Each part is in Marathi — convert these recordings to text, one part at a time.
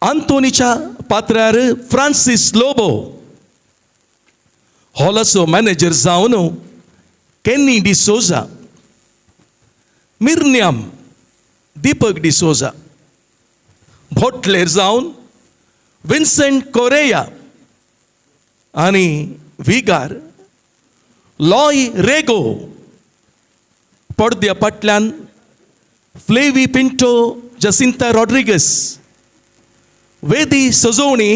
Antonicia पात्रार फ्रांसिस लोबो हॉलाचो मॅनेजर जावन केन्नी डिसोजा, मिर्नियाम दीपक डिसोजा, भोटलेर जावन विन्सेंट कोरेया आणि विगार लॉय रेगो, पडद्या फाटल्यान फ्लेवी पिंटो जसिंता रॉड्रिगस, वेदी सजोवणी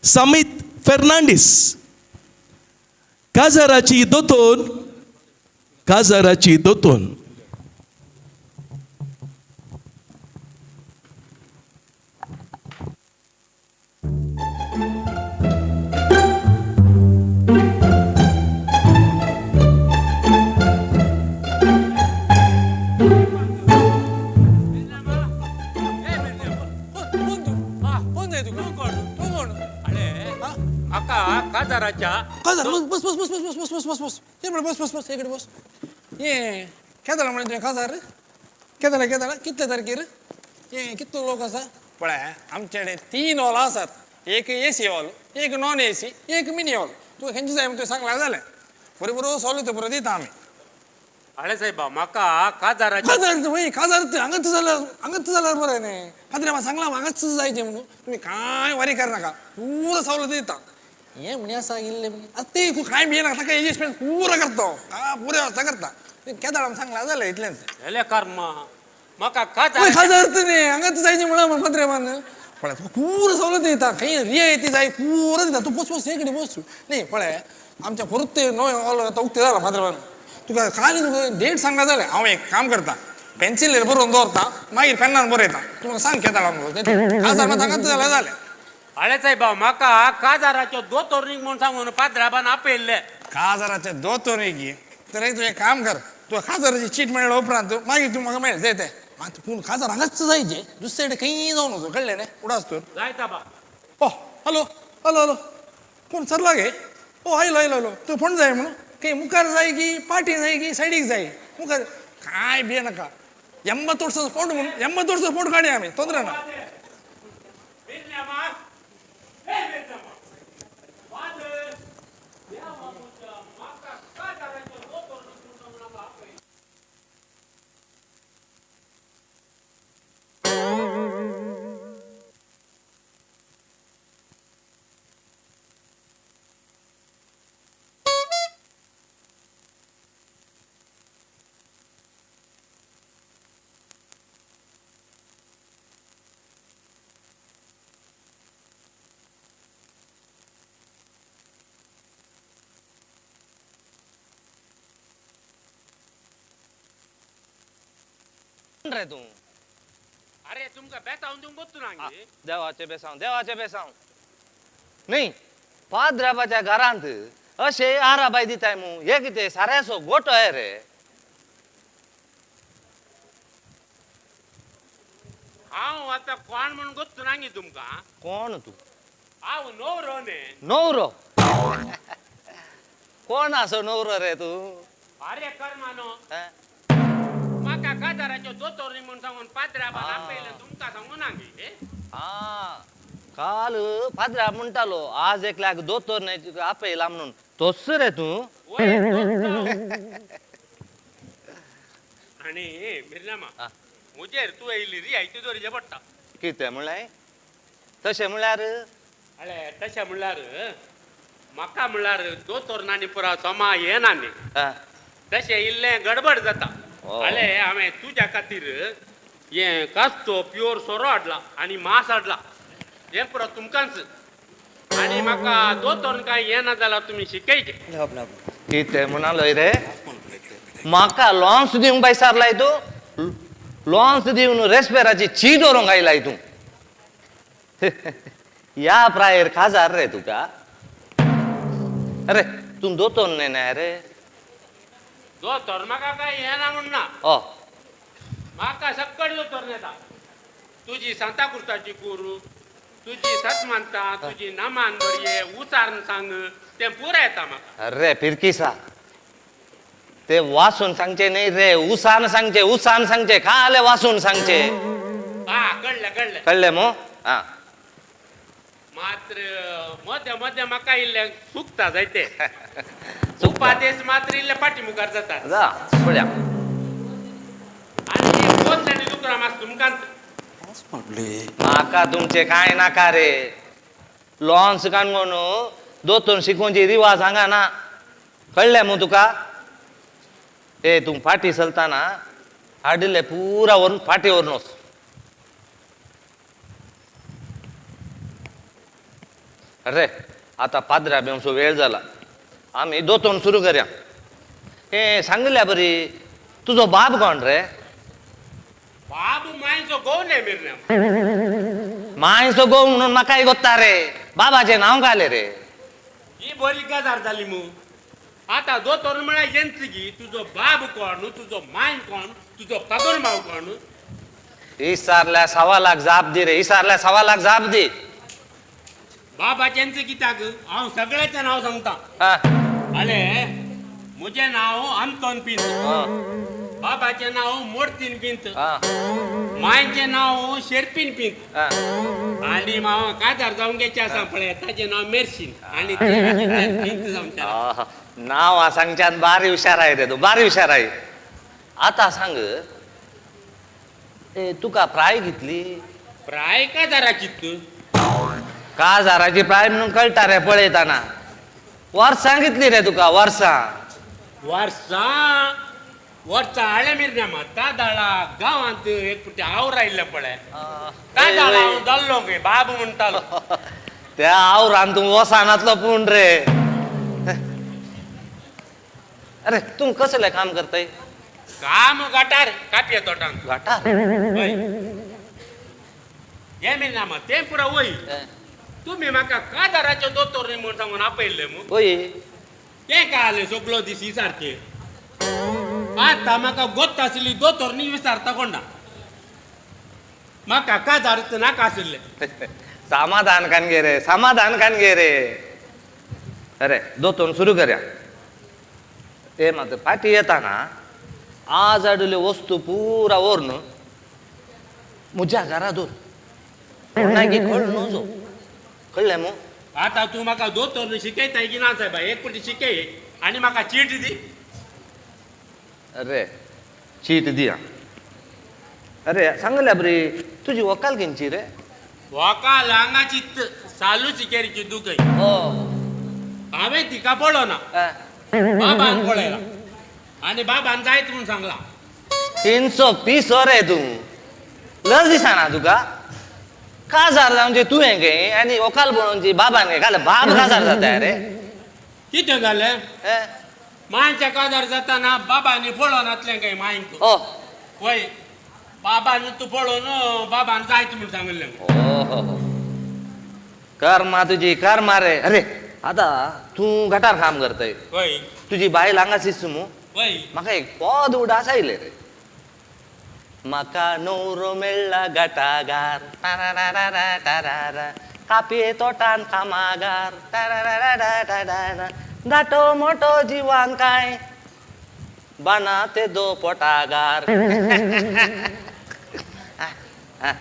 समीत फेर्नांडीस, काजाराची दोतोन काजार बस बस बस बस बस बस बस बस बस बस बस इकडे बस ये केदाला म्हणे तुम्ही काजार केदाला कितल्या तारखेर ये कितलो लोक आसा पळय आमच्याकडे 3 हॉल आसात, एक एसी हॉल, एक नॉन एसी, एक मिनी हॉल. तू खंयची जाय म्हणून सांगला जालें बरोबर सवलत बरोबर दिता आमी. अळे साहेब म्हाका काजाराची काजार हांगाच जाल्यार बरें न्ही. फादर म्हाका सांगला हांगाच जायचें म्हणून. तुम्ही काय वारी करनाका, पुरो सवलत दिता. ये म्हणे असा गेल्ले म्हणे आता ते तू काय भिये नाका, ताका एडजस्टमेंट पुरो करता पुरे व्यवस्था करता. केदार सांगला जालें इतलेंच. हेले कर्मा म्हाका काजार न्ही हांगाच जायचें म्हणून फादर मान पळय तुका पुरो सवलत दिता. खंय रियायती जाय पुरो दिता. तू बस इकडे बस न्ही. पळय आमच्या परत ते नवे हॉल आतां उक्ते जाला फादर मान. तुका खाली तुका डेट सांगला जालें हांव एक काम करता, पेन्सिलेर बरोवन दवरता, मागीर पेनान बरयता. तुका सांग केदार काजार मात हांगाच जाल्यार जालें. अळे साहेब म्हाका काजाराच्यो दोतोर म्हूण सांगून पाद्राबान आपयल्ले. काजाराचे दोतोर गी तर तू एक काम कर, तू काजाराची चीट मेळ्ळ्या उपरांत मागीर तू म्हाका मेळ जाय मात पूण काजार हांगाच जायचे, दुसरे कडेन खंय जावन वचो कळ्ळें न्ही. उडास तर जायता बा. ओ हॅलो हॅलो हॅलो कोण सरला गे. ओ आयलो तू फोन जाय म्हणून खंय मुखार जाय की पाटी जाय की सायडीक जाय. मुखार काय भिये नाका. 80 वर्साचो फोट म्हणून 80 वर्साचो फोट काडया आमी, तोंदरे ना. रे तू अरे तुमका बेतावून देऊन बसतो ना. देवाचे बेसांव नाही. पाद्राबाच्या घरांत असे आराबाई दिताय मू हे किती साऱ्यासो गोटो आहे रे. हांव आता कोण म्हणून गोत्तो नांगी तुमका. कोण तू. हांव नवरो ने. नवरो कोण असो नवरो रे तू. अरे कर्मानो हा? म्हाका काजाराच्यो दोतोर म्हूण सांगून पाद्राबान आपयले तुमका सांगू नांगी. हा काल पाद्रा म्हणटालो आज एक लाख दोतोर नाही आपयला म्हणून. तोच रे तू. आणि मिर्नामा मुजेर तू येयली री आयती दोरीचे पडटा. कितें म्हणलें तशें म्हणल्यार अळे तशें म्हणल्यार म्हाका म्हणल्यार दोतोर नानी पुरा सोमा हे नानी हा. तशें इल्लें गडबड जाता. अळे हांवें तुज्या खातीर हें कास्तो प्युअर सोरो हाडला आनी मांस हाडला. हें पुरो तुमकांच. आनी म्हाका दोतोर कांय हें ना जाल्यार तुमी शिकयचे. कितें म्हणालोय रे. म्हाका लॉन्स दिवंक बैसारलाय तू. लॉन्स दिवन रेस्पेराची ची दवरूंक आयलाय तू. या प्रायर खाजार रे तुका. अरे तू दोतोर नाही रे. दोतोर म्हाका कांय हें ना म्हूण ना. म्हाका सक्कड दोतोर नेता. तुजी सांताक्रुजाची कूर, तुजी सतमानता, तुजी नमान बरये उचारण सांग तें पुरा येता म्हाका. अरे फिरकीसा ते वाचून सांगचे नाही रे. उसान सांगचे, उसान सांगचे. खाले वाचून सांगचे. कळलं कळले मग हा मात्र मध्ये मध्ये म्हाका इल्ले चुकता जायते उपादेश मात्र इल्ले पाठीमुखार जातात जा पळया आणि बोधल्याने दुसरा मास तुमकां म्हाका तुमचे काय नाका रे लॉन्स कान म्हणून दोतोन शिकोवची रिवाज हांगा ना कळले मग तुका ए तू फाटी चलताना हाडिल्ले पुरा वरून फाटी वरून वच अरे आता पाद्र्या बेमसो वेळ झाला आम्ही दोतोन सुरू करूया हे सांगल्या बरी तुझो बाप कोण रे बाबू मायचो गोव नाही मिरण्या मायसो गो म्हणून म्हाकाय गोत्ता रे बाबाचे नाव घाले रे ही बरी गजार झाली मू आता दो तरुण म्हणा यांची की तुझो बाब कोण तुझो माय कोण तुझो पगोर भाव कोण इसारल्या 1.5 लाख जाप दे रे इसारल्या 1.5 लाख जाप दे बाबाच्यांचं कित्याक हांव सगळ्याचं नाव सांगता हा, आले मुझे नाव अंतोन पिंत हा, बाबाचे नाव मोडतीन पिंत हा, मायचे नाव शेरपीन पिंत हा. आणि मावा काजार जाऊन घ्यायचे असा पळय ताचे नाव मेरशीन आणि ते पिंत जाऊन त्याला. आहा, नाव सांगच्यान बारी हुशार आहे रे तू बारी हुशार आहे आता सांग ए तुका प्राय घेतली प्राय का जरा चित्त का जाराची प्राय म्हणून कळटा रे पळयताना वर्सां घेतली रे तुका वर्सां वर्षा वरचा आळ्या मिरण्या माता दाळा गावांत एक पुटे आव राहिलं पळय काय झाला जाल्लो गे बाबू म्हणतालो त्या आवरान तू वसानातलं पूण रे अरे तू कसले काम करताय काम गटार कापये तोटान गाठा हे मिरण्या मग ते पुरा वय तुम्ही म्हाका का दाराचे दोतोर म्हणून सांगून आपयले मग होय ते काय आले सगळो दिसी सारखे आता म्हाका गोत आसली दोतोर नी विचारता कोणा म्हाका का दारच नाका आसले समाधान कान गे रे समाधान कान गे रे अरे दोतोन सुरू करूया ते मात्र पाठी येताना आज आडले वस्तू पुरा ओरन मुझ्या घरातून नाही कळ नजो कळले मग आता तू म्हाका दोतोर शिकयताय की ना साहेब एक पुटी शिकय आणि म्हाका चीट दी अरे चीट दिया अरे सांगल्या बरी तुझी वकाल घेंची रे वाका लांगाची चालू शिकेरीची दुखय हो हांवें तिका पळो ना बाबान पळयला आणि बाबान जायत म्हणून सांगला 330 रे तू लस दिसाना तुका काजार म्हणजे तू हे गे आणि वकाल बनवूनची बाबान गे काल बाब काजार जाता रे कितें जालें हे? मायच्या काजार जाताना बाबांनी पळोवन आतलें काय मायक ओ वय बाबान तू पळोवन बाबान जायत म्हणून सांगलें हो कर्मा तुझी कर्मा रे अरे आता तू गटार काम करतय वय तुझी बाय लांगासीस मू वय म्हाका एक पद उडास आयले रे म्हाका नवरो मेळ्ळा गटागार तारारारारारारा. कापये तोटान कामागार तारारारारारारा. गाठो मोठो जीवान काय बाना ते दो पोटागार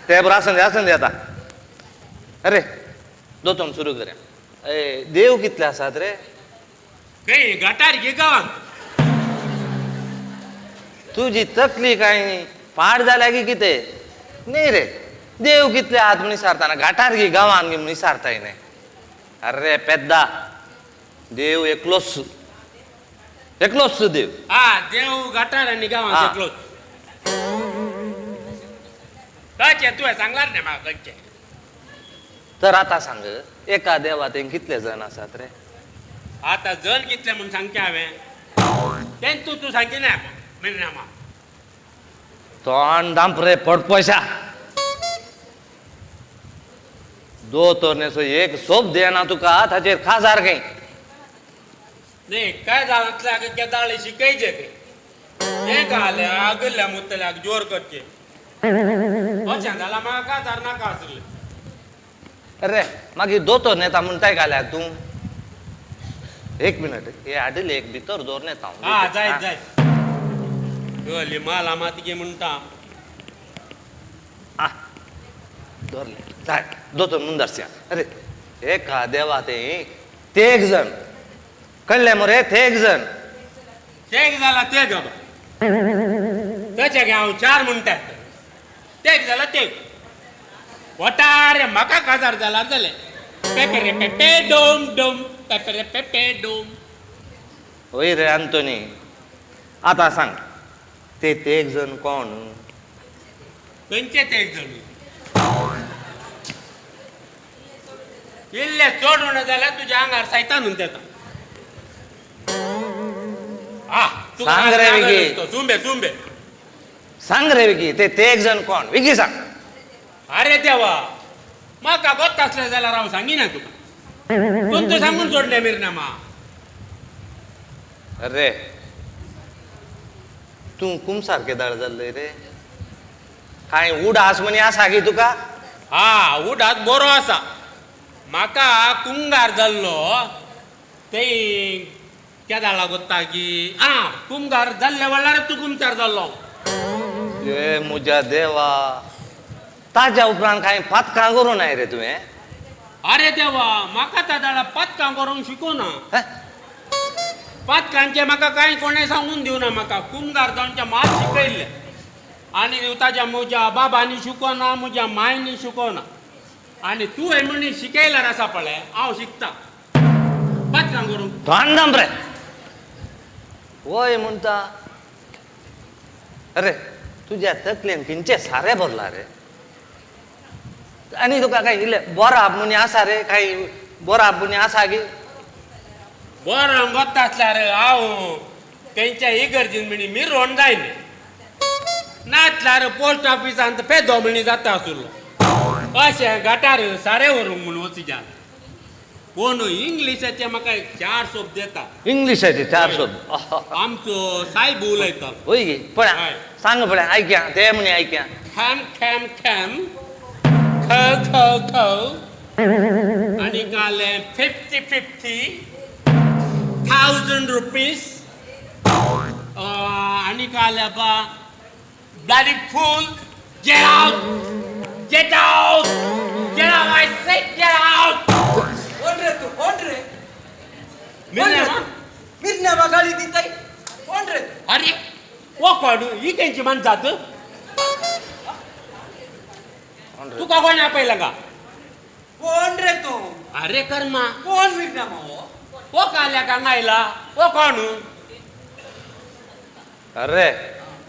ते बरं असं दे आता अरे दोतोन सुरू करूया ए देव कितले आसात रे खंय गटार घे गावांत तुझी तकली काय पाड झाल्या की किते नाही रे देव कितले आहात म्हणी सारताना गाठार गी गावान गी म्हणी सारताय नाही अरे पेद्दा देव एकलोच देव हा देव गटार आणि हा. गावांत एकलोच कळचे तुवें सांगलार न्ही म्हाका कळचे तर आता सांग एका देवात कितले जण आसात रे आता जण कितले म्हणून सांगचे हांवें तें तू सांगचे ना मिरण्या मा तोंड दांप रे पड पैसा दो तोरनेसो एक सोप देना तुका ताचेर खाजार काही नाही काय जातल्या केदाळे शिकयचे ते घाले आगल्या मुतल्याक जोर करचे अशें जाल्यार म्हाका काजार नाका आसले अरे मागीर दोतोर नेता म्हणटाय घाल्याक तूं एक मिनट हे आडले एक भितर दोर नेता हा जायत जायत गली माला मात गे म्हणटा धरले जाय दोतोन मुंदरस्या अरे हे का देवा ते एक जण कळले मोरे ते एक जण तेग झाला ते ग त्याच्या घ्या 4 म्हणतात तेग झाला ते वटारे म्हाका काजार झाला जाले पेपेरे पेपे डोम डोम पेपेरे पेपे डोम. होय रे अंतोनी आता सांग ते एक जण कोण खंयचे तेग जण इल्ले चोडून जाल्यार तुज्या आंगार सैतान तेता. सांग रे विकी. सुंबे सुंबे सांग रे विकी ते एक जण कोण विकी सांग. अरे देवा म्हाका गोत आसलें जाल्यार हांव सांगिना तुका तुमचो सांगून सोडले मिरनामा. अरे तू कुम सारखे दळ जाल्लय रे काय उड आस म्हणी आसा गी तुका. हा उडात बरो आसा म्हाका कुंगार जाल्लो ते केदाळा गोत्ता की कुंगार जाल्ले वेळार तूं कुमचार जाल्लो. ए मुजा देवा ताज्या उपरांत काय पातकां करूं नाय रे तुवें. अरे देवा म्हाका तादाळा पातकां करूंक शिकोवना. हे? पातकांचे म्हाका कांय कोणें सांगून दिवना म्हाका कुंगार जावचे मात शिकयल्ले आनी ताज्या म्हज्या बाबांनी शिकोवना म्हज्या मायनी शिकोवना आनी तूं हे म्हणी शिकयल्यार आसा पळय हांव शिकता पातकां करूंक. धांडम रे वय म्हणटा अरे तुज्या तकलेन खंयचे सारे भरला रे आनी तुका काय इल्ले बोराब म्हणी आसा रे काय बोराब म्हणी आसा गी. बरो गोत्ता आसल्यार हांव तेंच्या इगर्जीन म्हणी मिरोन जायन नातल्यार पोस्ट ऑफिसांत पेदो म्हणी जाता आसलो अशें गटार सारे व्हरूंक म्हूण वचीच्या कोण इंग्लिशाचे म्हाका 4 शब्द येता. इंग्लिशाचे 4 शब्द आमचो साहेब उलयता होय गे पळय हय. सांग पळय आयक्या ते म्हणी आयक्या. खॅम खॅम खॅम ख ख ख आनी काले 50 1,000 रुपीज आनी काले बा bloody fool get out get out get out I say get out. कोण रे मिरनामा गाडी दिताय कोण रे अरे ओ कोण ही केंची माणसात तुका कोणी आपयला का. कोण रे तू अरे कर्मा कोण मिरनामा हो ओ काल्या कांगायला ओ कोण अरे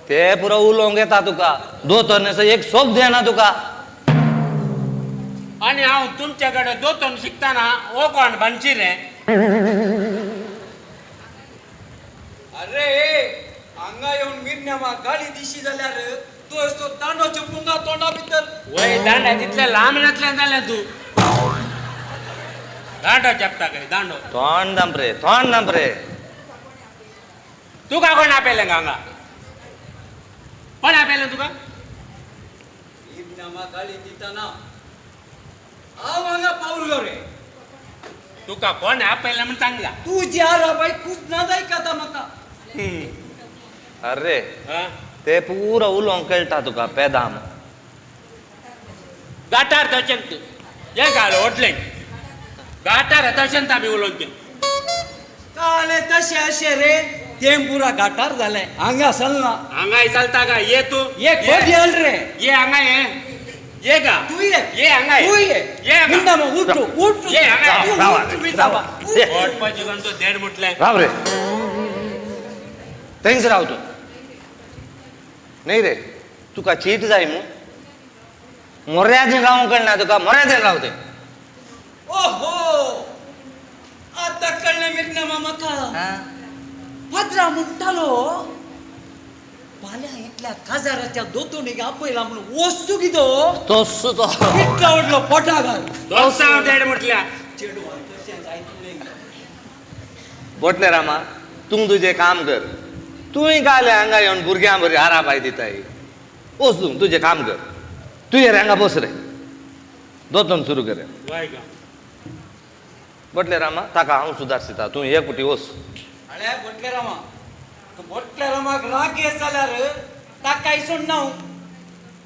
ते पुरो उलोवंक येता तुका दोतोरनेचो एक शब्द येना तुका. आणि हांव तुमच्या कडेन दोतोन शिकताना ओ कोण बांदची रे. अरे हांगा येवन मिरनामा गाडी दिशी जाल्यार तू असो दांडो चुपूंगा तोंडा भितर वय दांड्या तितले लांबण्यातल्यान जाल्या तू दांडो चपता काय दांडो तोंड दाम रे तुका कोण आपयलें हांगा कोण आपयलें तुका. मिरनामा गाडी दिताना हांव हांगा पावलो रे. तुका कोण आपयलें म्हण सांगला. तू ज्या बाई खूप नादाय काता म्हाका. अरे हा? ते पुरो उलोवंक कळटा तुका पेदाम. गाठार तशें तू हे घाल होटलें गाठार तशेंच आमी उलोवंक काले तशें अशें रे तेंपुरा घाटार जालें हांगा चलना. हांगाय चलता का ये तू ये खोडियल रे ये हांगा ये गा तू ये ये हांगा तू ये ये हांगा. मिरनामा उठ ये हांगा राव, मिरनामा ओटपाची गंतो देड म्हटलें राव रे थंयच राव तू न्ही रे तुका चीट जाय मू मोऱ्याचें रावंक कळना तुका मोऱ्याचें राव ते. ओहो आता कळ्ळें मिरनामा म्हाका. भद्रा म्हणटालो पाल्या इतल्या काजाराच्या दोतोनीक आपयला म्हणून वस्तू किदो तोच तो इतला व्हडलो पोटा घाल दोसा देड म्हटल्या चेडवा तशें जायतलें. बोटले रामा तूं तुजें काम कर तुवें गाले हांगा येवन भुरग्यां बरी हाराबाय दिताय वच तूं तुजें काम कर तूं ये रे हांगा बस रे दोतोन सुरू कर. वय गा बोटले रामा ताका हांव सुदारसिता तूं एक कुटी वच. अळे बोटले रामा बोटले रामाक राग येत जाल्यार ताका इसोड ना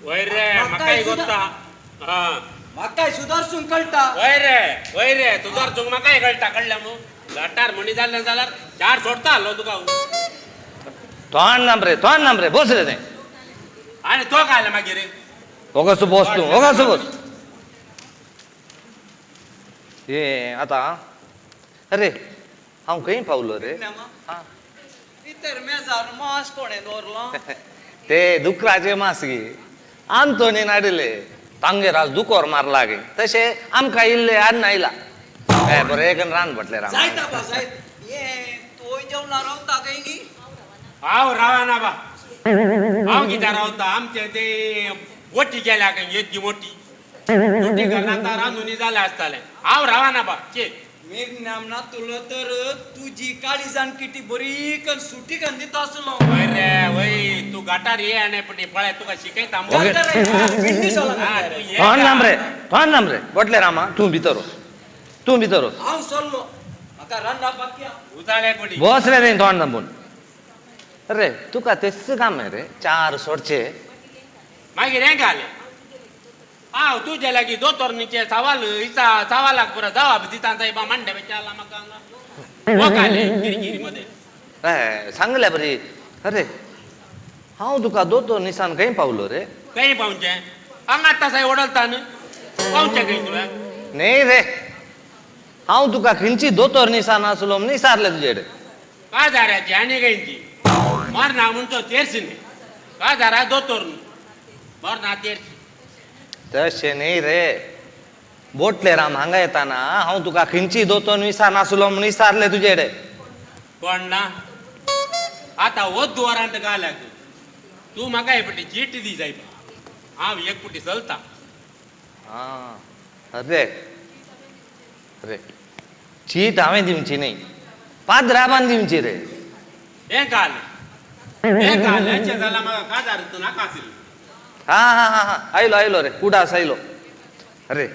वय रे म्हाकाय गोत्ता हा म्हाकाय सुदारसून कळटा. वय रे तुझा चुक म्हाका हे कळटा कळल्या मग गटार म्हणी जाल्ले जाल्यार चार सोडता आलो तुका तोंड नाम रे बस रे ते आनी तो काय मागीर ओगासो बस तू ओगासो बस ये आता अरे हांव खंय पावलो रे हा इतर मेजार मास कोणे दवरलो. ते दुकराचे मास गे आंतोनी नाडिले तांगेर आज दुकोर मारला गे तशे आमकां इल्ले अन्न आयला काय बरें एक रान भटले राम जायत आबा जायत. ये तोय जेवणार रावता काही नी. हांव रावाना बा हांव कित्याक रावता आमचे ते वटी गेल्या काय येतची मोठी मोठी घरांत रांदुनी जाले आसताले हांव रावाना बा चे मेघ नामना तुला तर तुझी काळी जाण किती बरी कन सुटी कन दिता असलो. वय रे वय तू गटार ये आनी पण पळय तुका शिकयता मग. ओके. पिंडी सोला हा, तू ये तोंड का? नाम रे भटले रामा तू भितर वच हांव सोल्लो म्हाका रांदा बाकी. उजाळे कोणी बस रे ते तोंड नांबून अरे तुका तेच काम आहे रे चार सोडचे मागीर हें घाले हांव तुजे लागीं दोतोरनीचे सवाल सवालाक पुरो जवाब दिता जायबा मांडे बेचारला म्हाका हो घाले गिरगिरी मध्ये सांगल्या बरी अरे हांव तुका दोतोर निसान खंय पावलो रे खंय पावचे हांगा तसाय ओडलता न्ही पावचे खंय तुवें नाही रे हांव तुका खंयची दोतोर निसान आसलो म्हण विचारले तुजे कडेन काजाऱ्याची आनी खंयची मरना म्हणचो तेरसी न्ही काजारा दोतोर न्ही मरना तेरसी तशें न्ही रे बोटले राम हांगा येताना हांव तुका खंयची दोतोर निसान आसलो म्हण विचारले तुजे कडेन कोण ना आतां वोद्द वरांत घाल्याक तूं म्हाका हे पटी चीट दी जाय हांव एक पुटी चलता अरे अरे चीट हांवें दिवची न्ही पाद्राबान दिवची रे हें घाल हेंचे जाल्यार म्हाका काजार नाका आशिल्लो हा आयलो रे कुडास आयलो अरे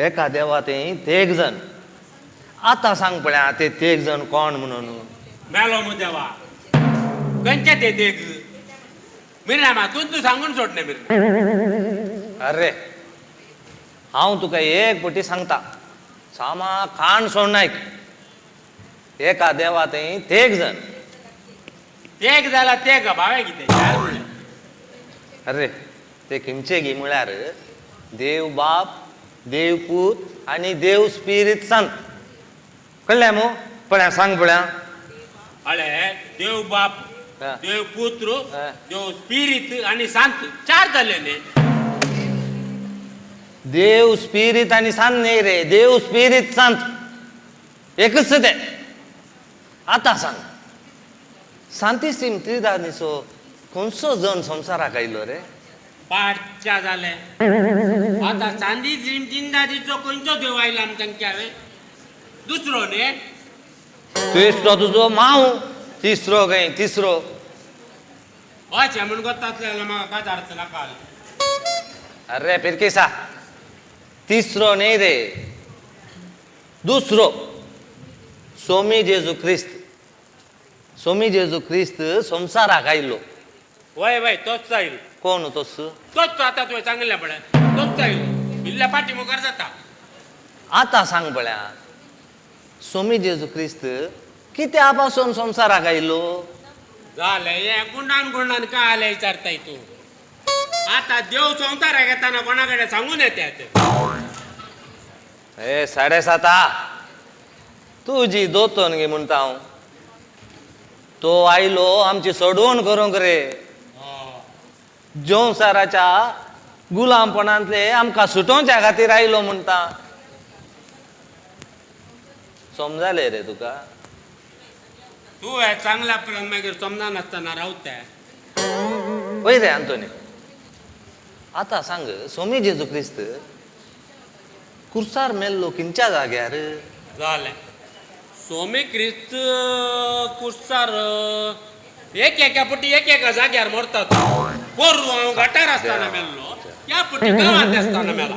एका देवातें तेग जण आतां सांग पळया ते तेग जण कोण म्हणून मेलो मु देवा खंयचे ते देग मिरनामा तूं सांगून सोडणे मिर अरे हांव तुका एक पटी सांगता सामा कान सोड नायक एका देवातें तेग जण तेग जाला तेग भावे कितें चार म्हणलें अरे ते खंयचे गी म्हळ्यार देव बाप देव पूत आनी देव स्पिरीट संत कळ्ळें मू पळया सांग पळया अळे देव बाप हा. देव पुत्र हा. देव स्पिरीत आनी सांत चार जाले न्ही देव स्पिरीट आनी सांत न्ही रे देव स्पिरीट संत एकच ते आतां सांग सांतिसीम त्रिदानिचो खंयचो जण संवसाराक आयलो रे पाठच्या जाले आता चांदी जिंदादीचो खंयचो देव आयला आमच्या हांवें दुसरो न्ही तिसरो तुजो माव तिसरो खंय तिसरो अशें म्हण कोत्तातले जाल्यार म्हाका कांय अर्थ नाका अरे पिरकेसा तिसरो न्ही रे दुसरो सोमी जेजू क्रिस्त संवसाराक आयलो वय तोच जाईल कोण तोस तोच आतां तुवें सांगलें पळय तोच जाईल इल्ल्या पाटी मुखार जाता आतां सांग पळया सोमी जेजू क्रिस्त कित्या पासून संवसाराक आयलो जालें हें गुंडान काय आलें विचारताय तूं आतां देव संवसाराक येताना कोणा कडेन सांगून येतात ए 7:30 तुजी दोतोन गे म्हणटा हांव तो आयलो आमची सोडवण करूंक रे संवसाराच्या गुलामपणांतले आमकां सुटोवच्या खातीर आयलो म्हणटा समजालें रे तुका तूं हें चांगल्या प्रमाण मागीर समजानासतना रावता पळय रे आंतोनी आतां सांग सोमी जेजू क्रिस्त कुर्सार मेल्लो खंयच्या जाग्यार जालें सोमी क्रिस्त कुर्सार एका पटी एका जाग्यार मरतात पोरू हांव गटार आसतना मेल्लो त्या पटी गांवांत आसतना मेला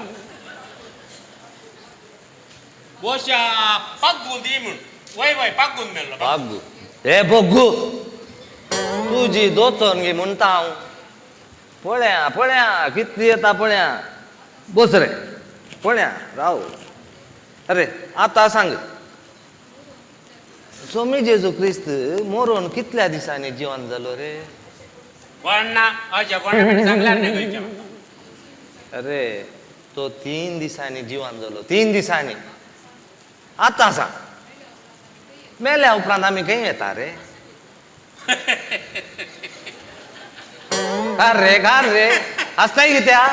बोशा पग्गू दी म्हूण वय पग्गून मेल्लो बागू हे बग्गू तुजी दोतोन गे म्हणटा हांव पळया कितली येता पळया बस रे कोण्या राव अरे आता सांग स्वामी जेजू ख्रिस्त मोरून कितल्या दिसांनी जिवंत जालो रे पण ना अशा कोणाकडे सांगणार नाही गोंयच्या. अरे तो 3 दिसांनी जिवंत जालो 3 दिसांनी आता सांग मेल्या उपरांत आम्ही खंय येता रे घाल रे हसताय कित्या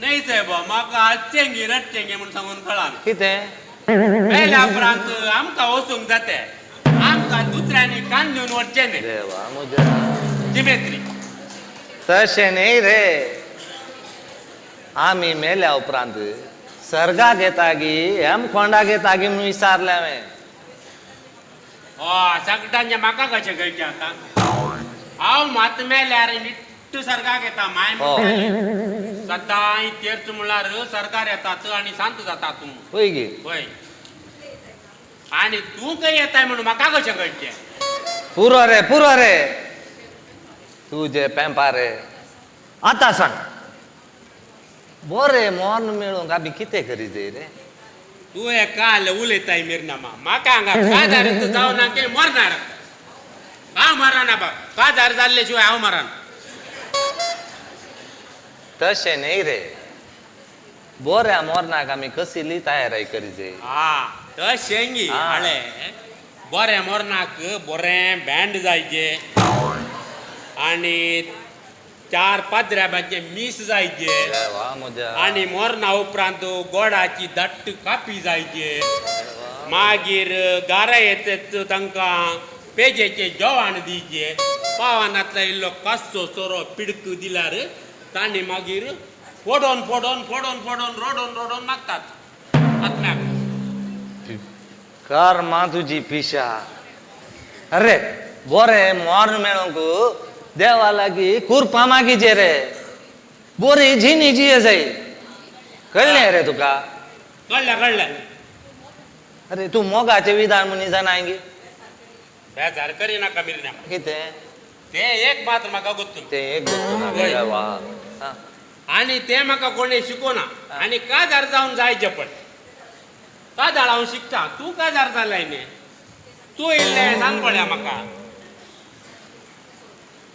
नाहीच आहे बा म्हाका हाडचेंगी रडचेंगी म्हणून सांगून कळान कितें मेल्या उपरांत आमकां वचूंक जाते आमकां दुसऱ्यांनी कान घेवन वचचें न्ही देवा म्हज्या जिमेत्री तशें न्ही रे आमी मेल्या उपरांत सर्गाक येता गी हेमखोंडाक येता गी म्हणून विचारलें हांवें हय सगळ्यांचे म्हाका कशें कळचें आतां हांव मात मेल्यार निट्ट सरगाक येता माय म्हणटाली. सदां तेर्च म्हणल्यार सरकार येतात आनी शांत जाता तूं पळय गे पळय आनी तूं खंय येताय म्हणून म्हाका कशें कळचें पुरो रे तुजे पेंपा रे आतां सांग बरें मोन मेळूंक आमी कितें करी जाय रे तूं हे काल उलयताय मिरनामा म्हाका हांगा काजार जावं ना की मरणार हांव मरना बा काजार जाल्ले शिवाय हांव मरना तशें न्ही रे बऱ्या मोरनाक आमी कसली तयारी करी जाय हा तशेंगी हा. हाळे बरें मरनाक बरें बँड जायचे आनी 4-5 रेब्याचे मीस जायचे देवा म्हज्या आनी मरणा उपरांत गोडाची दट्ट कापी जायचे मागीर गारा येतात तांकां पेजेचे जेवण दिवचे पावानांतलो इल्लो कासचो सोरो पिडक दिल्यार तांणी मागीर फोडोन रोडोन मागतात आत्म्याक कर्मा तुजी पिशा अरे बरें मोर मेळोंक देवा लागीं कुरपां मागीचे रे बरी जिनी जिये जाय कळ्ळें रे तुका कळ्ळें अरे तूं मोगाचें विधान मनीस जाणाय गे बेजार करिनाका मिरण्या कितें ते एक मात्र म्हाका गुर्तून तें एक गोश्ट ना रे देवा हा. आनी ते म्हाका कोणें शिकोवना आनी काजार जावन जायचे पण काजार हांव शिकता तूं काजार जालाय न्ही तूं इल्लें सांग पळया म्हाका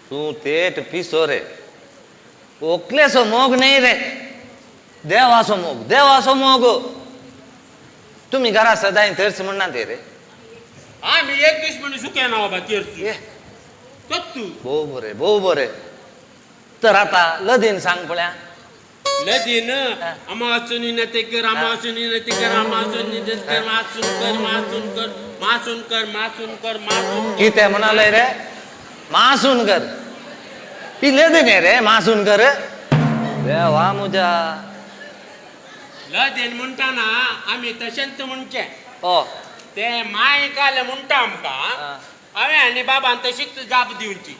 तूं तेट पिसो रे ओकलेसो मोग न्ही रे देवाचो मोग तुमी घरा सदां थंयच म्हणना ते रे आमी एक दीस म्हण सुके ना बाबा तेरचू ये तू भोव बरें तर आतां लदीन सांग पळया लदीन अमासून ते कर अमासून ते कर अमासून कर मासून कर कितें म्हणाले रे मासून कर ती लदीन रे मासून कर देवा म्हज्या लदीन म्हणटाना आमी तशेंच म्हणचे ओ ते माय काले म्हणटा आमकां हांवें आनी बाबान तशीच जाप दिवची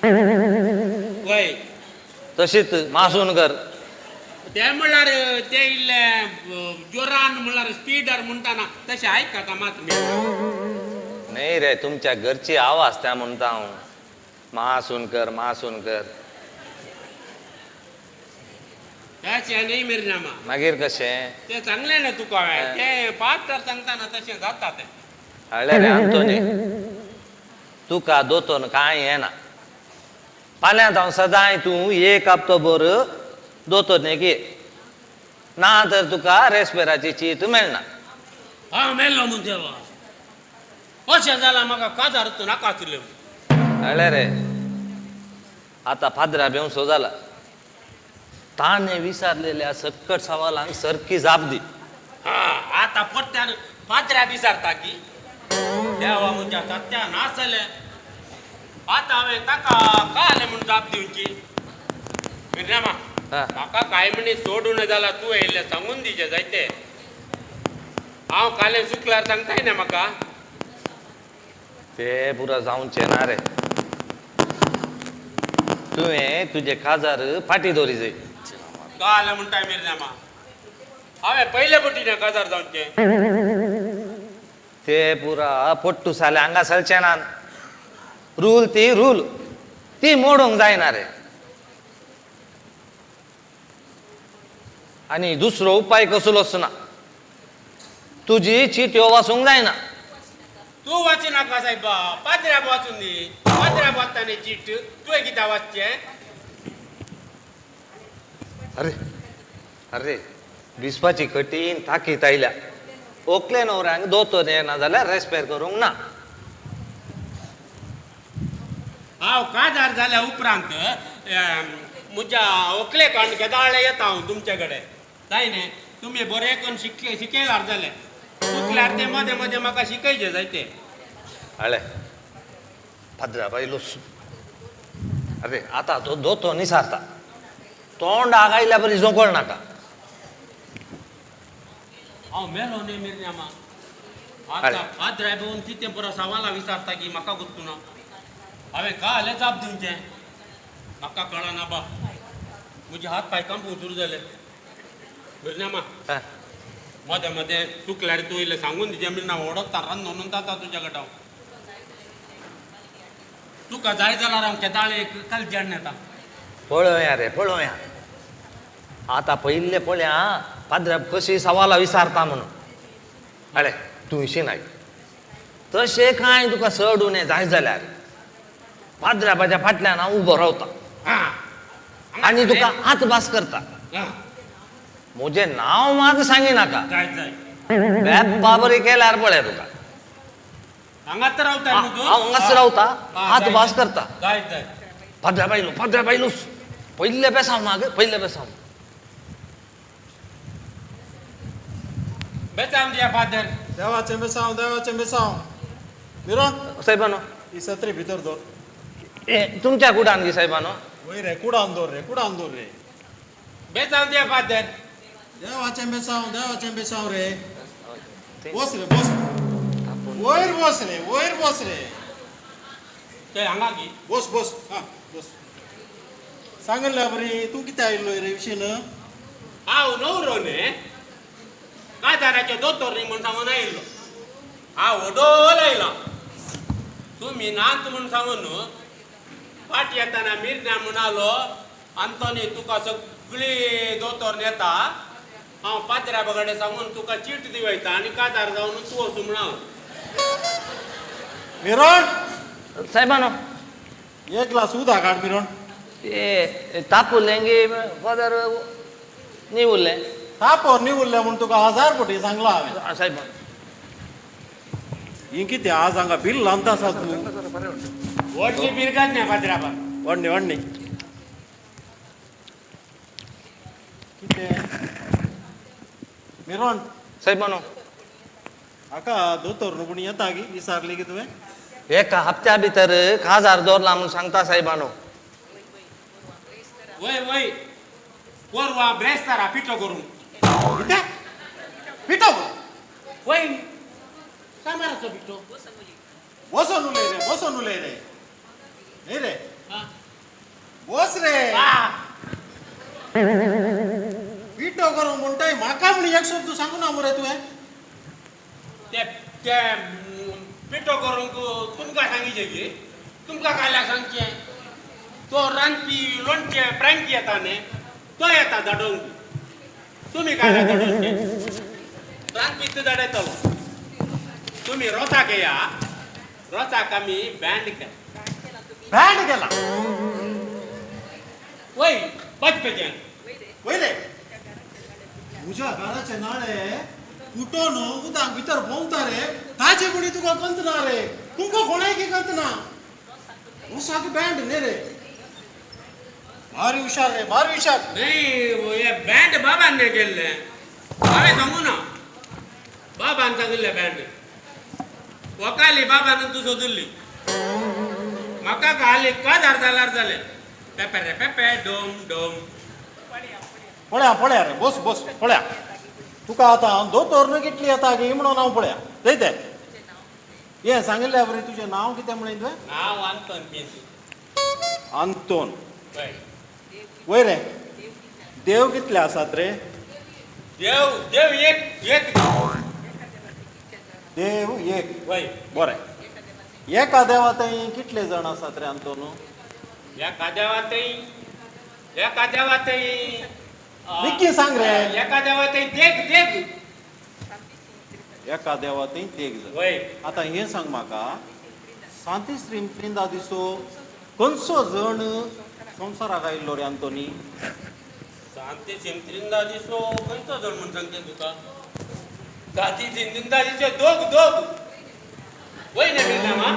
वय तशीच मासून कर ते म्हणल्यार ते इल्ले जोरान म्हणल्यार स्पीडर म्हणटाना तशें आयकता मात मी नाही रे तुमच्या घरची आवाज त्या म्हणटा हांव मासून कर तशें न्ही मिरनामा मागीर कशें ते सांगलें ना तुका हांवें ते पास्टर सांगताना तशें जाता तें हाडले रे आंतोनी तुका दोतोन कांय येना फाल्यां हांव सदांय तूं एक हप्तो भर दोतोरनेक ये ना तर तुका रेस्पेराची चीट मेळना हांव मेल्लो म्हूण देवा अशें जाल्यार म्हाका काजार नाका आसलें हाडले रे आतां फादरा बेवसो जाला ताणें विचारलेल्या सकट सवालांक सारकी जाप दी हा आतां पट्ट्यान पात्र्या विचारता की देवा म्हज्या सत्या नासले आतां हांवें ताका काले म्हूण जाप दिवची मिरनामा हा. म्हाका कांय मनीस सोडून जाल्यार तूं येयल्लें सांगून दिचें जायते हांव काले चुकल्यार सांगताय न्ही म्हाका ते पुरो जावचें ना रे तुवें तुजे काजार फाटी दवरी जाय काले म्हणटाय मिरनामा हांवें पयले पटीन काजार जावचें ते पुरा पोट्टू साले हांगा सरचें ना रूल ती मोडूंक जायना रे आणि दुसरो उपाय कसलोच ना. तुझी चीट यो वाचूंक जायना. तू वाचू नाका साहेबा, पाद्र्याक वाचून दी. पाद्र्याक वाचताना चीट तुवें कित्याक वाचचें? अरे अरे विस्पाची कठीण ताकीद आयल्या. ओकले नवऱ्यांक दोतोर येना जाल्यार रेस्पेर करूंक ना. हांव काजार जाल्या उपरांत म्हज्या व्हंकले काणके दाळे येता हांव तुमचे कडेन. जाय न्ही, तुमी बरें करून शिकयल्यार जालें. चुकल्यार ते मदें मदें म्हाका शिकयचें जायते. हळे भद्रा बायलोस. अरे आता तो दोतो निसारता. तोंडाक आयल्या बरी जोकोळ नाका. हांव मेलो न्ही मिरण्यामा. अरे. आतां पाद्र्या येवन कितें बरो सवालां विचारता की म्हाका गुर्तू ना. हांवें काले जाप दिवचें म्हाका कळना बा. म्हजे हात पांय कांपूंक सुरू जाले. मिरण्यामा हा. मदें मदें चुकल्यार तूं इल्लें सांगून दिजें मिरना ओडकता रांदून जाता तुज्या कडे हांव. तुका जाय जाल्यार हांव केदाळेक काल जेण येता. पळोवया रे पळोवया. आता पयले पळया पाद्र्या कशी सवालां विचारता म्हणून. अरे तूं शिनाय तशें कांय तुका चडून जाय जाल्यार पाद्र्याच्या फाटल्यान हांव उबो रावता हां आनी तुका हातभास करता. हां म्हजें नांव मात सांगिनाका. जाय जाय बाबरी केल्यार पळय तुका. हांगाच तर रावता न्हू तूं? हांव हांगाच रावता. हां, हातभास जाय, करता. जाय जाय पाद्र्या बायलूस पयले बेसांव माग पयले बेसांव. बेचाम दिया फादर. देवाचें बेसांव. मिरोन साहेबानो ही सत्री भितर दवर. तुमच्या कुडान गे साहेबानो. वयर रे कुडान दवर रे. बेचाम दिया फादर. देवाचें बेसांव रे. बस रे बस. वयर बस रे. ते हांगा गी. बस हां बस. सांगल्या बरी तूं कितें आयिल्लो रे विशीन? हांव नवरो न्ही. काजाराचे दोतोर न्ही म्हूण सांगून आयिल्लो. हांव ओडोल आयला. तुमी नात म्हूण सांगून फाट येताना मिरण्या म्हूण आलो. आंतोनी तुका सगळी दोतोर नेता. हांव पाद्र्या कडेन सांगून तुका चीट दिवयता आनी काजार जावन तूं वचूं म्हूण हांव. मिरोन साहेबानो एक ग्लास उदक हाड मिरोन. तापुल्लें गे फादर न्ही उरलें. तापोर न्ही उरलें म्हूण तुका 1000 फावटी सांगला हांवें. साहेब ही कितें आज हांगा बील लावता आसा तूं? व्हडली बिरगात न्ही पाद्र्या बा. व्हडणी कितें मिरोन साहेबानो हाका दोतोर न्हू पूण येता गी विचारली की तुवें? एका हप्त्या भितर 1000 दवरला म्हणून सांगता साहेबानो. वय कोरवा ब्रेस्तारा पिठो करून. कितें पिठो वय सामाराचो पिठो. बसून उलय रे. न्ही रे हां. बस रे. पिठो करूंक म्हणटाय म्हाका म्हण एक शब्द सांगू ना मरे तुवें? ते पिठो करूंक तुमकां सांगिचें गे. तुमकां काल्याक सांगचें. तो रांदपी लोणचें फ्रँकी येता न्ही तो येता धाडोवंक. तुमी काल्याक धाडोवचें. रांदपी तूं धाडयतलो. तुमी रोसाक येया. रोसाक आमी बँड केला वय बचपेचें. वय रे तुज्या घराचे नाळे कुठून उदक भितर भोंवता रे. ताचे कुणी तुका कंतना रे. तुमकां कोणाय की कंतना. उसाक बँड न्ही रे. भारी हुशार रे भारी हुशार. नाही हे बँड बाबान नाही केल्लें. हांवें सांगू ना. बाबान सांगिल्लें बँड. वकाली बाबान तूं सोदुल्ली. म्हाका घाली काजार जाल्यार जालें. पेपे रे पेपे डोम डोम. पळया रे बस पळया. तुका आतां दोतोर कितली येता गे म्हणून हांव पळया जायते. हें सांगिल्ल्या बरी तुजें नांव कितें म्हणलें तुवें? हांव आंतोन बीन. आंतोन. वय वय रे देव कितले आसात रे? देव एक देव एक. वय बरें. एका देवातय कितले जाण आसात रे आंतोन? ह्या काद्यावातय विकी सांग रे एका देवात देख देख एका देवातही तेग जण. वय आता हे सांग म्हाका शांती श्री त्रिंदा दिसो खंयचो जण संवसाराक आयिल्लो रे अंतोनी शांती चिंत्रिंदा दिसो खंयचो जण म्हूण सांगते तुका गाती चिंत्रिंदा दिसो दोग वय न्ही मिरनामा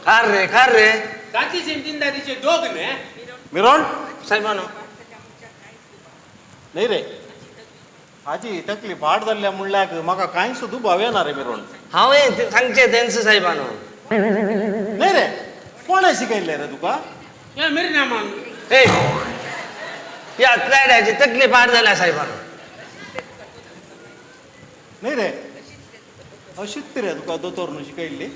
खार रे गाती चिंत्रिंदा दिसो दोग न्ही मिरोण साहेबानो नाही रे हाजी तकली फाट जाल्ल्या म्हणल्याक म्हाका कांय सुद्दां दुबाव येना रे मिरोण हांवें सांगचे तेंच साहेबानो नाही रे कोणे शिकयल्ले रे तुका या मिरनामा ए या त्रेड्याची तकली पाड जाल्या साहेबानो नाही रे अशीच रे तुका दोतोरन शिकयल्ली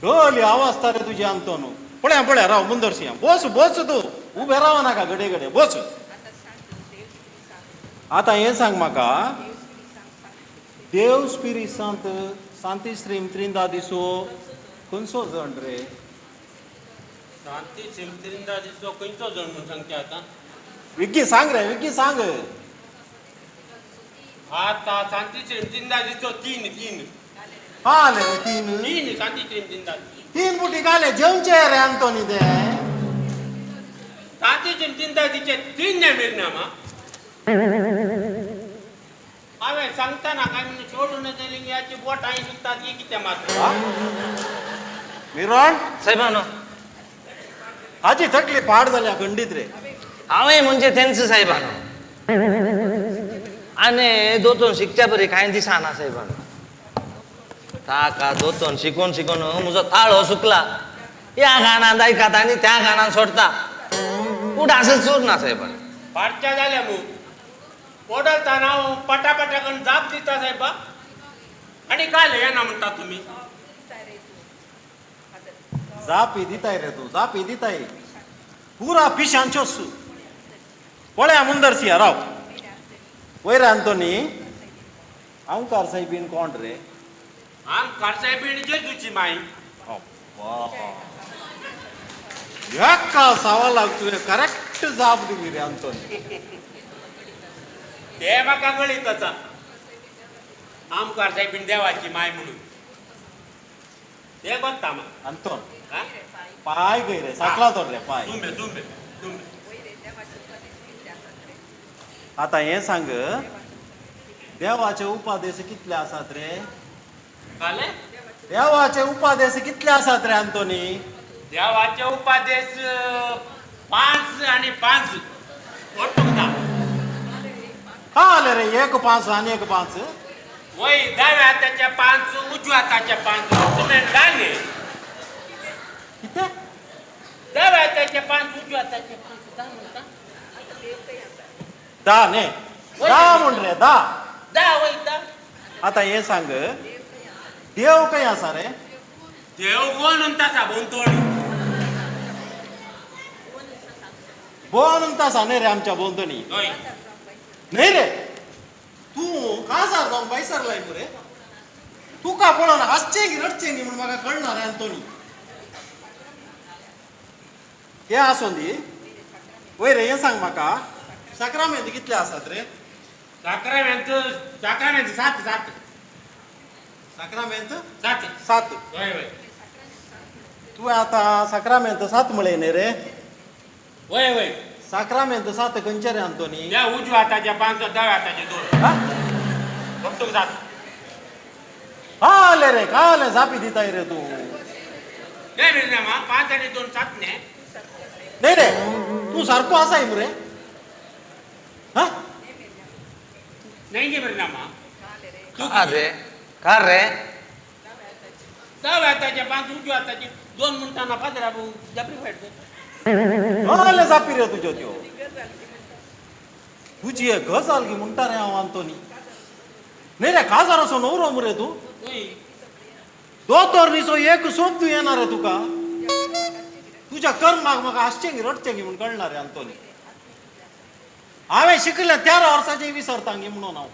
ढोली आवाज रे तुजी अंतोनू पळ्या राव मुंदरशी बोस तू उबे राव नाका घडे बोस आता हे सांग म्हाका देव स्पिरीट सांत शांती श्रीम त्रिंदा दिसो खंयचो जण रे शांती चिंत्रिंदा दिसो खंयचो जण म्हूण सांगते आता विकी सांग रे विकी सांग आता शांती चिंत्रिंदा दिसो तीन आले रे तीन तीन शांती चिंत्रिंदा तीन बुटी घाले जेवचे रे अंतोनी ते शांती चिंत्रिंदा दिचे तीन नाही मिरनामा हांवें सांगताना काय म्हणजे सोडून दिली याची बोट आई सुद्धा ती कितें मात्र मिरोण साहेबानो हाजी तकली फाट जाल्या खंडीत रे हांवें म्हणजे तेंच साहेबानो आनी दोतोन शिकच्या परी कांय दिसाना साहेबानो ताका दोतोन शिकून म्हजो ताळो सुकला ह्या गाणांत आयकात आनी त्या गाणांत सोडता उडासच उरना साहेबानो फाटच्या जाल्या मग ओडलताना हांव पटापटा करून जाप दिता साहेबा आनी काय येना म्हणटा तुमी जापी दिताय रे तू जापी दिताय पुरा पिशांचो सू पळ्या मुंदरशी राव वयर अंतोनी अंकार साहेबीन कोण रे आम कारसाहेबीण जेजूची माई एका सवालाक तुवें करेक्ट जाप दिली रे अंतोनी ते म्हाका कळीत आसा आम कारसाहेबीण देवाची माय म्हणून ते कोत्ता म्हाका अंतोन हा? पाय गय रे साकला तो रे पाय जुंबे आता हे सांग देवाचे उपादेश कितले आसात रे काले देवाचे उपादेश कितले आसात रे अंतोनी देवाचे उपादेश 5 आणि 5 ओटुकता हा आले रे 1 5 आणि 1 5 वय डाव्या हाताचे 5 उजव्या हाताचे 5 तुम्ही डाले किती डाव्या हाताचे 5 उजव्या हाताचे 5 दहा म्हणता दा ने दा म्हण रे दा दहा वय दहा आता हे सांग देव काही असा रे देव कोण तसा बोंतोड बोन तसा नाही रे आमच्या बोंतणी होय नाही रे तू काजार जाऊन बैसरलाय रे तू का पळण हसचेंगी रडचेंगी म्हणून म्हाका कळना रे अंतोनी हे आसोन दी वय रे हे सांग म्हाका सक्रामेंत कितले आसात रे साखरामेंत 7 सक्रामेंत 7 7 होय होय तू आता सक्रामेंत 7 म्हळे न्ही रे होय होय सक्रामेंत 7 खंयचे रे अंतोनी त्या उजव्या हाताच्या 5 डाव्या हाताचे 2 हा? ओटूक जात हा आले रे का आले झापी दिताय रे तू नाही मिळणार मा 5 आणि 2 7 ने नाही रे तू सारखो असाय रे हा नाही गे मिळणार मा का रे डाव्या हाताचे 5 उजव्या हाताचे 2 म्हणताना 15 जपरी फाटते आले झापी रे तुझ्यो त्यो तुझी एक गजाल की म्हणटा रे हांव अंतोनी नाही रे काजार असो नवरो मरे तू होय दोतोर न्हिसो एक सोबदू येणार रे तुका तुझ्या कर्माक म्हाका हासचेंगी रडचेंगी म्हूण कळना रे अंतोनी हांवें शिकले 13 वर्सांचे विसरतांगी म्हणून हांव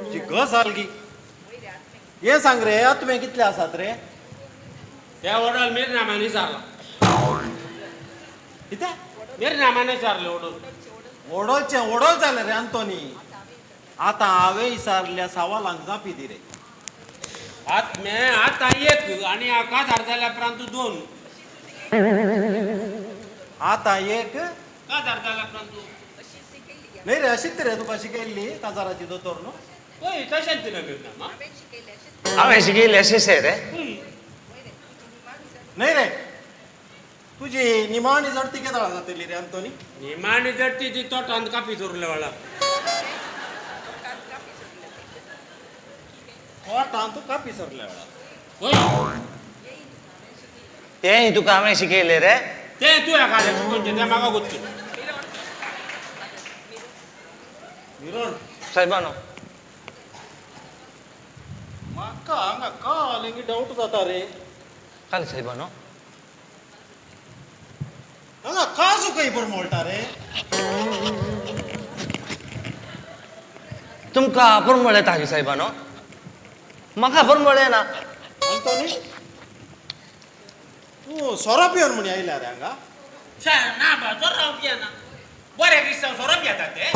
तुजी गजाल की हे सांग रे तुवें कितले आसात रे त्या वडाल मिळणार मा निसारला कितें निर्नामाने चारले ओढून ओढोल झालं रे अंतोनी आता हावे इसारल्या सावालांक जापी दि रे आता एक आणि काजार झाल्यापर्यंत दोन आता एक काजार झाल्यापर्यंत नाही रे अशीच रे तुका शिकयल्ली काजाराची दोतोर न्हू होय तशाच तिला निर्नामा हांवें शिकयलें अशें रे नाही रे तुझी निमाणी जडती केदाळा जातली रे अंतोनी निमाणी जडती ती तोटांत कापी चोरले वाला तू कापी सरल्या वेळा होय तें तुका हांवें शिकयलें रे ते तुया काढायचं म्हणजे त्या मागा गोष्टी विरोण साहेबानो म्हाका हांगा का डाऊट जाता रे काल साहेबानो हांगा का चुकय बरं मोळटा रे तुमकां बरमळ येता गे साहेबानो म्हाका बरमळ येना अंतोनी तू सोरो पिवन म्हणी आयल्या रे हांगा ना बा जोर पिया ना बरे क्रिस्तांव सोरो पियेतात ते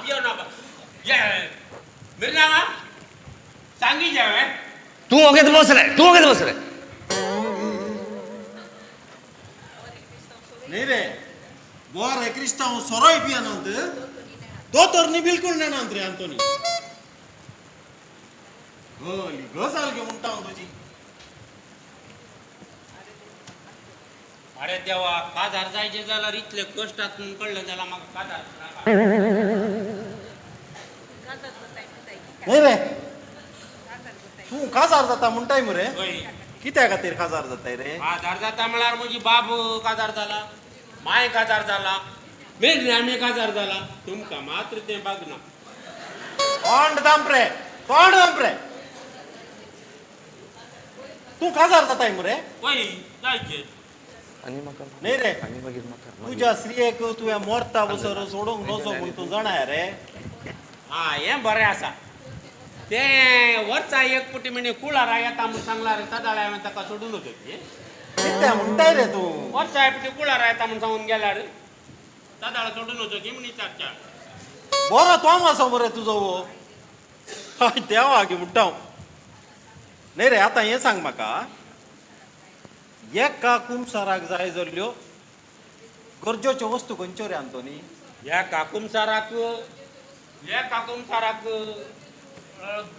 पियो ना बा ये मिरनामा सांगी जेवे तूं ओगेत बस रे नाही रे बोरे क्रिस्तांव सोरोय पियनांत दोतोरनी बिलकुल नेनांत रे अंतोनी गजाल घे म्हणटा हांव तुजी अरे देवा काजार जायचे जाल्यार इतले कश्टातून कळलं जाल्यार म्हाका काजार नाही रे तू काजार जाता म्हणटाय मरे होय कित्या खातीर काजार जाताय रे काजार जाता म्हळ्यार म्हजी बाब काजार जाला माय काजार जाला मेघनामे काजार जाला तुमकां मात्र तें बागना तोंड दांपरे तू काजार जाताय मरे होय जायचे आनी म्हाका नाही रे आनी मागीर म्हाका तुझ्या स्त्रियेक तुवें मोरता बसर सोडूंक नजो म्हूण तूं जाणाय रे हा हें बरें आसा तें वर्सा एक पुटी म्हणे कुळारा येता म्हूण सांगला रे तदाळे हांवें ताका सोडून वचो कित्या म्हणटाय रे तूं वर्सा एक पुटी कुळारा येता म्हूण सांगून गेल्यार तदाळे सोडून वचो की म्हणी चारच्या बरो तो मासो मरे तुजो वो हय देवा गे म्हणटा हांव नाही रे आतां हें सांग म्हाका एका कुमसाराक जाय जाल्ल्यो गरजेच्यो वस्तू खंयच्यो रे अंतोनी ह्या काकुमसाराक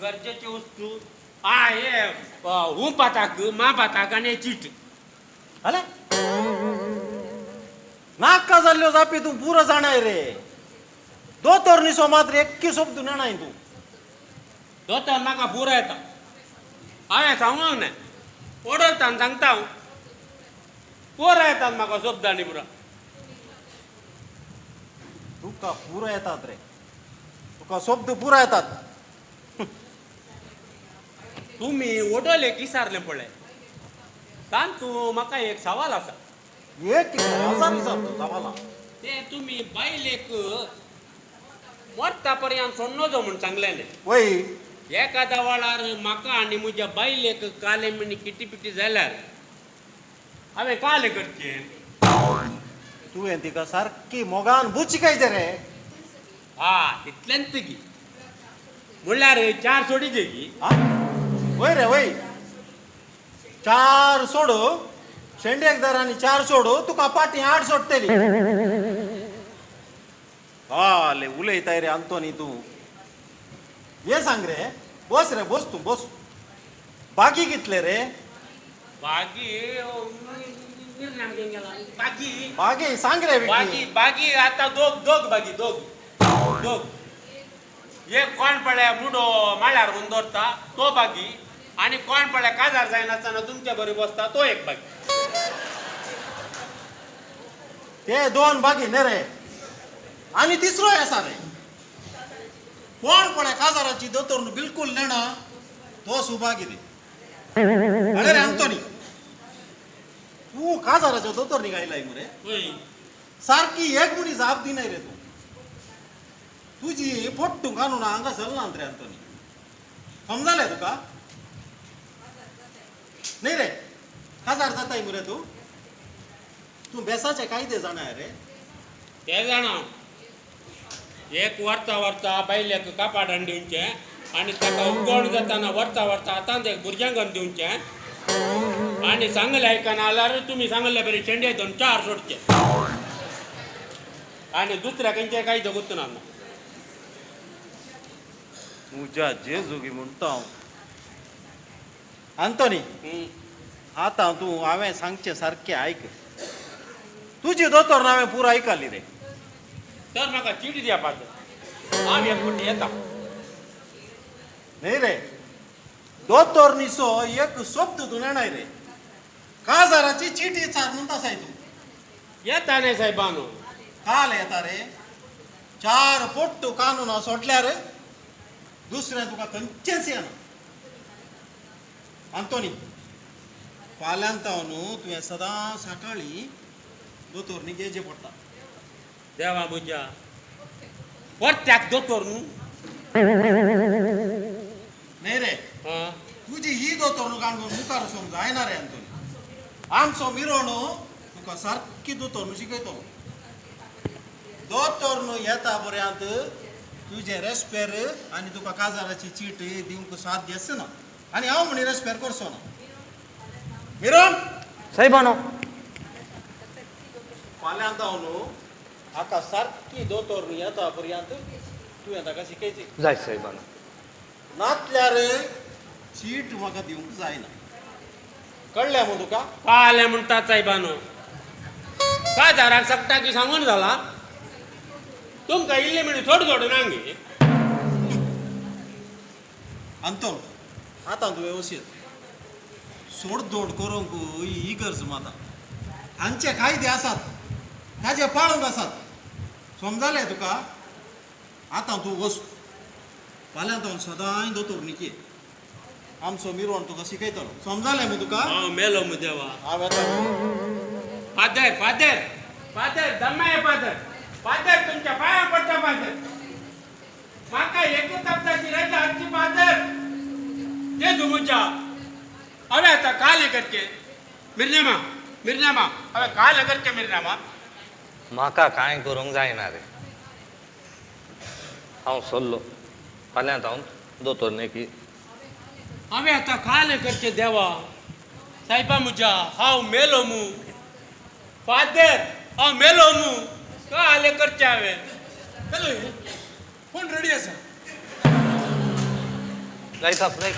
गरजेची वस्तू हे भाताक मा भाताक आनी चीट अले नाका जाल्ल्यो जापी तूं पुरो जाणाय रे दोतोर निसो मात्र एक्की शब्द नेणाय तूं दोतोर म्हाका पुरो येता हांवें सांगूंक ना ओडोलता सांगता हांव पुरो येतात म्हाका शब्दांनी पुरो तुका पुरो येतात रे तुका शब्द पुरो येतात तुमी ओडोले विचारलें पळय तांतू म्हाका एक सवाल आसा एक हजार विचारतो जावाला ते तुमी बायलेक मोठ्या पर्यंत सोडनो म्हूण सांगलें न्ही वय एखाद्या वेळार म्हाका आनी म्हज्या बायलेक काले म्हणी किटी पिटी जाल्यार हांवें काले करचें तुवें तिका सारकी मोगान बुचिकायचे रे हा तितल्यांत गी म्हणल्यार 4 सोडीचे गी हा? वय रे वय 4 सोडू शेंडेक दरांनी 4 सोडू तुका पाटी 8 सोडटली हाले उलयताय रे अंतोनी तू हे सांग रे बस तू बस बाकी कितले रे बागी बागी बाकी सांग रे बागी बागी आता दोग बागी दोग एक कोण पळ्या मुडो माळ्यार घेवन दवरता तो बागी आणि कोण पळ्या काजार जायनासतना तुमच्या बरी बसता तो एक बागी ते 2 बागी न्ही रे आणि तिसरो आसा रे कोण पळय काजाराची दोतोर बिलकुल नेणा तो सुबागी रे अरे रे अंतोनी तू काजाराच्या दोतोर निघायलाय मरे होय सारखी एक मुणी जाप दिनाय रे तू तुझी पोट्टू घालून हांगा सरलांत रे अंतोनी समजालें तुका नाही रे काजार जाताय मरे तू तू बेसाचे कायदे जाणार रे ते जाणा एक वरता वरता बैल्याक कापाडान दिवचे आणि ताका उगवण जाताना वरता वरता आतां एक भुरग्यांक दिवचे आणि सांगले आयकना जाल्यार तुमी सांगले बरे शेंडे दोन चार सोडचे आणि दुसऱ्या खंयचे काही जगूच ना तुझ्या जेजुगी म्हणटा हांव आंतोनी आतां तूं हांवें सांगचें सारकें आयक तुजी दोतोर हांवें पुरो आयकली रे तर म्हाका चीट दिया पात्र हांव एक फावटी येता न्ही रे दोतोर निसो एक सोबत तूं नेणाय रे काजाराची चीट विचार म्हणटा साय तूं येता न्ही साहेबानो काल येता रे 4 पोट्ट कानून सोडल्यार दुसरें तुका खंयचेंच येना आंतोनी फाल्यांत न्हू तुवें सदां सकाळी दोतोर घेवचें पडटा देवा बुजा परत्याक दोतोर न्हू न्ही रे हं. तुजी ही दोतोर न्हू काणून मुखार वचूंक जायना रे आंतोनी आमचो मिरोण तुका सारकी दोतोर न्हू शिकयतलो दोतोर न्हू येता पर्यंत तुजे रेस्पेर आनी तुका काजाराची चीट दिवंक साध्य आसना आनी हांव म्हणी रेस्पेर करचो ना मिरोण साहेबानो फाल्यांत हांव न्हू हाका सारकी दोतोर न्हू येता पर्यंत तुवें ताका शिकयचें जाय साहेबानो नातल्यार चीट म्हाका दिवंक जायना कळ्ळें मग तुका पाले म्हणटात साहेबानो काजाराक सकटा की सांगून जाला तुमकां इल्ली म्हणी सोड सोडून आंगी अंतोन आतां तुवें वशीत सोड दोड करूंक ही गरज माता हांचे कायदे आसात ताजे पाळूंक आसात समजलें तुका आतां तूं वच फाल्यां तो सदांय दोतोर निके आमचो मिरवण तुका शिकयतलो समजलें मग तुका हांव मेलो मु देवा हांव येता फादर फादर फादर दम्माय फादर फादर तुमच्या पाया पडटा फादर म्हाका एकूच हप्त्याची रजा हाडची फादर जे तुमच्या हांवें आतां काल करचे मिरनामा मिरनामा हांवें काल करचे मिरनामा म्हाका कांय करूंक जायना रे हांव सरलो फाल्यां हांव दोतोर नेकी हांवें आतां काल करचे देवा सायबा म्हज्या हांव मेलो मू फादर हांव मेलो मू काल करचे हांवें हॅलो कोण रेडी आसा लायता लायक